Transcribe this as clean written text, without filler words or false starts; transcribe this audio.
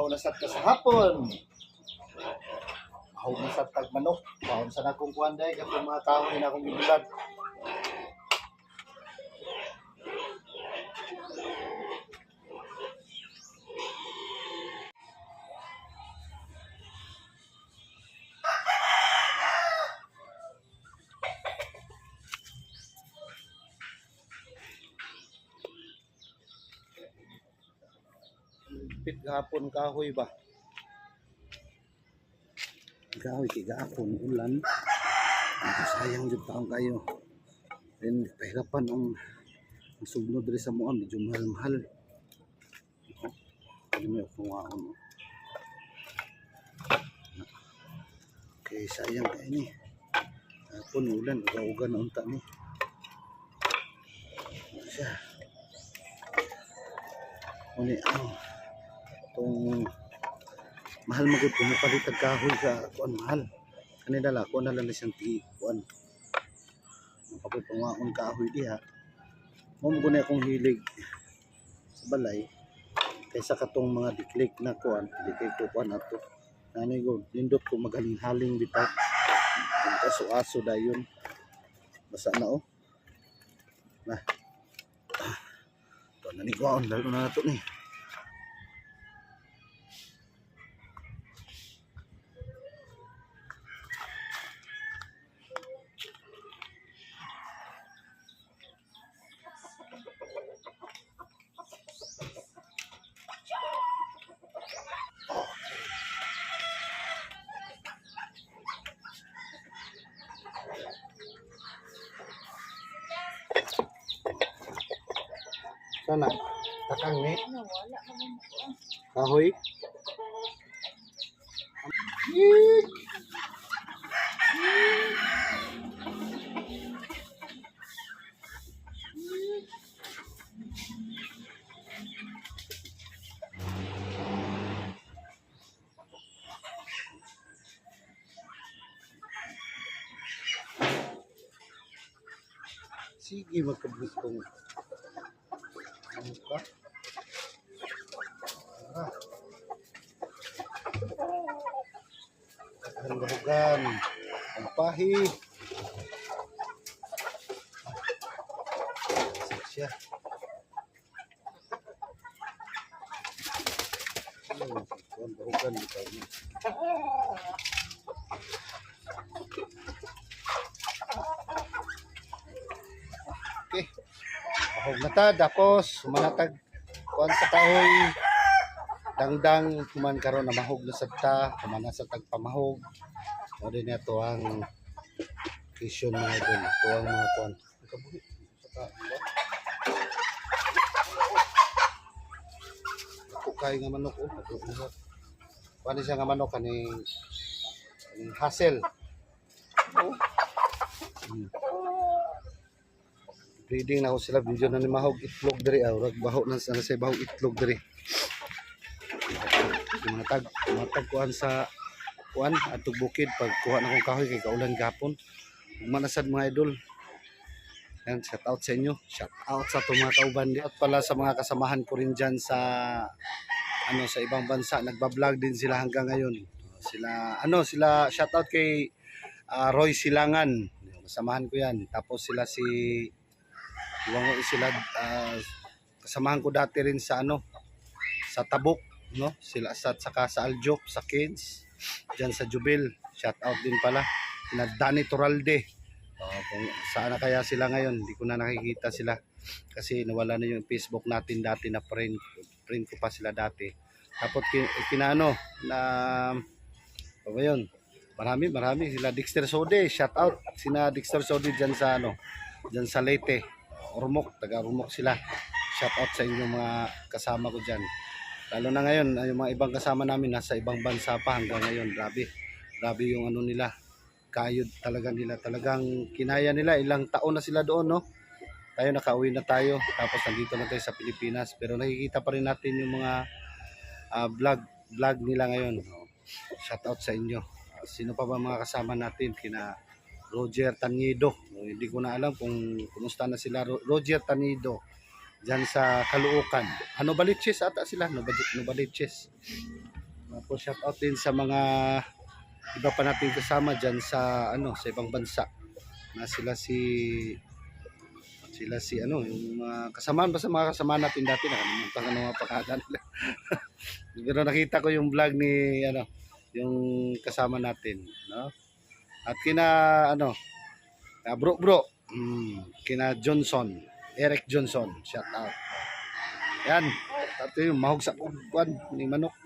Bahaw na sad ka sa hapon. Bahaw na sad tag manok. Bahaw sa nakong kuanday katong mga kahoy na akong gibilad. Pit gahapon kahoy ba? Kahoy kay gahapon ulan. Sayang jud taong kayo. Then pahirapan ang sugnod diri sa moa medyo mahal-mahal. Ano mo kung ano. Okay, sayang kay ni. Gahapon ulan uga-uga na unta ni. Siya. Uni itong mahal magud kung mapalit ang kahoy sa kuan mahal kanila la kuan na lang siyang ti kuan kapag pangaon kahoy diha mo guna akong hilig sa balay kaysa katong mga diklik na kuan diklik ko kuan ato nanay ko nindot ko magaling-haling bitaw ang kaso-aso dayon basa na na to nani kuan dalo na nato ni. Sana takang ni kahoy. Sige magkablis ko mo. Ang bahugan, ang pahi. Siya. Ang bahugan dito. Okay. Bahog na ta, tapos manatag kuan sa kahoy dangdang kuman karon na mahog na sad ta kumana sa tagpamahog o din ito ang vision mga idol ito ang mga kuan kabuhi ako kay nga manok kuan siya nga manok kaning hassle breeding na ako sila video na ni mahog itlog diri rag baho na sa bahog itlog diri matag kuan sa kuan atog bukid pag kuha na kong kahoy kay kaulan gapon manasad mga idol yan shout out sa inyo shout out sa mga kauban at pala sa mga kasamahan ko rin dyan sa sa ibang bansa nagba-vlog din sila hanggang ngayon sila shout out kay Roy Silangan kasamahan ko yan tapos sila sila kasamahan ko dati rin sa sa Tabuk sila saka sa Aljok sa Kids diyan sa Jubil shout out din pala na Danny Toralde kung saan na kaya sila ngayon hindi ko na nakikita sila kasi nawala na yung Facebook natin dati na friend ko pa sila dati tapos kinaano na yun marami sila Dexter Sode shout out sina Dexter Sode diyan sa Leyte Ormoc taga Ormoc sila shout out sa inyong mga kasama ko diyan. Lalo na ngayon, yung mga ibang kasama namin nasa ibang bansa pa hanggang ngayon. Grabe yung nila. Kayod talaga nila. Talagang kinaya nila. Ilang taon na sila doon, no? Tayo nakauwi na tayo. Tapos nandito na tayo sa Pilipinas. Pero nakikita pa rin natin yung mga vlog nila ngayon. Shout out sa inyo. Sino pa ba mga kasama natin? Kina Roger Tanido. Hindi ko na alam kung kumusta na sila. Roger Tanido. Diyan sa Caloocan. Novaliches ata sila. Novaliches. Tapos shout out din sa mga iba pa nating kasama diyan sa sa ibang bansa na sila si yung mga kasamaan ba sa mga kasama natin dati nakalimutan ko ng mga pangalan nila. Pero nakita ko yung vlog ni yung kasama natin, no? At kina bro kina Johnson, Eric Johnson, shout out. Yan, ito yung mahog sa kuwan ni manok.